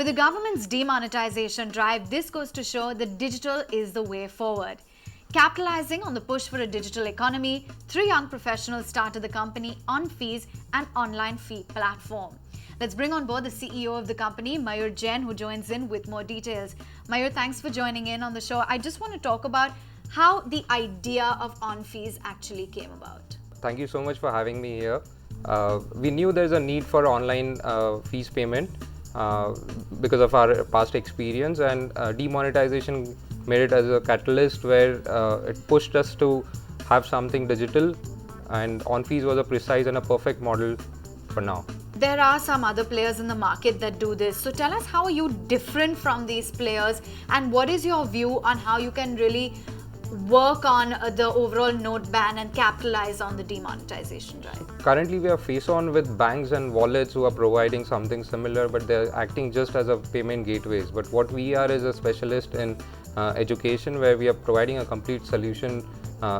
With the government's demonetization drive, this goes to show that digital is the way forward. Capitalizing on the push for a digital economy, 3 young professionals started the company OnFees, an online fee platform. Let's bring on board the CEO of the company, Mayur Jain, who joins in with more details. Mayur, thanks for joining in on the show. I just want to talk about how the idea of OnFees actually came about. Thank you so much for having me here. We knew there's a need for online fees payment because of our past experience, and demonetization made it as a catalyst where it pushed us to have something digital, and OnFees was a precise and a perfect model for now. There are some other players in the market that do this. So tell us, how are you different from these players, and what is your view on how you can really work on the overall note ban and capitalize on the demonetization drive? Currently, we are face on with banks and wallets who are providing something similar, but they're acting just as a payment gateways. But what we are is a specialist in education, where we are providing a complete solution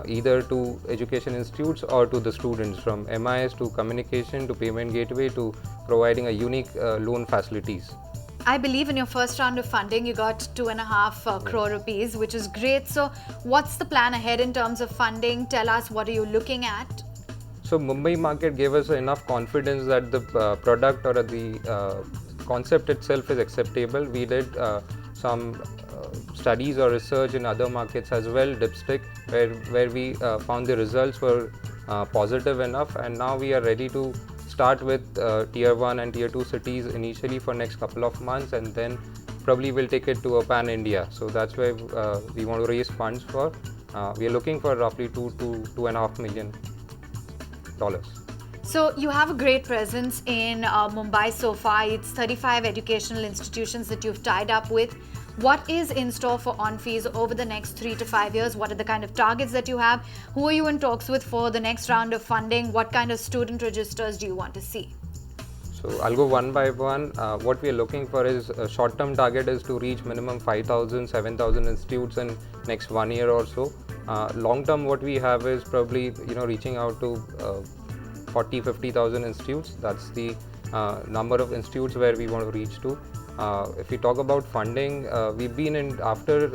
either to education institutes or to the students, from MIS to communication to payment gateway to providing a unique loan facilities. I believe in your first round of funding, you got 2.5 crore rupees, which is great. So what's the plan ahead in terms of funding? Tell us, what are you looking at? So Mumbai market gave us enough confidence that the product or the concept itself is acceptable. We did some studies or research in other markets as well, Dipstick, where we found the results were positive enough, and now we are ready to start with tier 1 and tier 2 cities initially for next couple of months, and then probably we'll take it to a pan India. So that's where we want to raise funds for. We are looking for roughly $2 to $2.5 million. So you have a great presence in Mumbai so far. It's 35 educational institutions that you've tied up with. What is in store for OnFees over the next 3 to 5 years? What are the kind of targets that you have? Who are you in talks with for the next round of funding? What kind of student registers do you want to see? So I'll go one by one. What we are looking for is a short-term target is to reach minimum 5,000, 7,000 institutes in next 1 year or so. Long-term, what we have is probably reaching out to 40, 50,000 institutes. That's the number of institutes where we want to reach to. If we talk about funding, we've been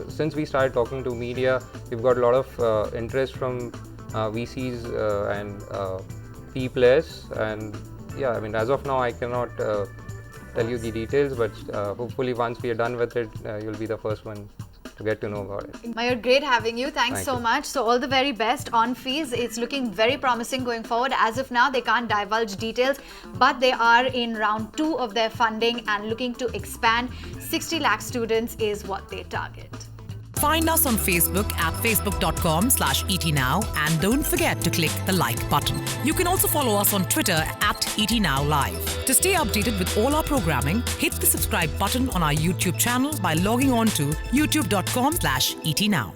since we started talking to media, we've got a lot of interest from VCs and P players, and yeah, I mean, as of now I cannot tell you the details, but hopefully once we are done with it, you'll be the first one to get to know about it. Mayur, great having you. Thanks so much. So all the very best. OnFees, it's looking very promising going forward. As of now, they can't divulge details, but they are in round 2 of their funding and looking to expand. 60 lakh students is what they target. Find us on Facebook at facebook.com/etnow, and don't forget to click the like button. You can also follow us on Twitter at etnowlive. To stay updated with all our programming, hit the subscribe button on our YouTube channel by logging on to youtube.com/etnow.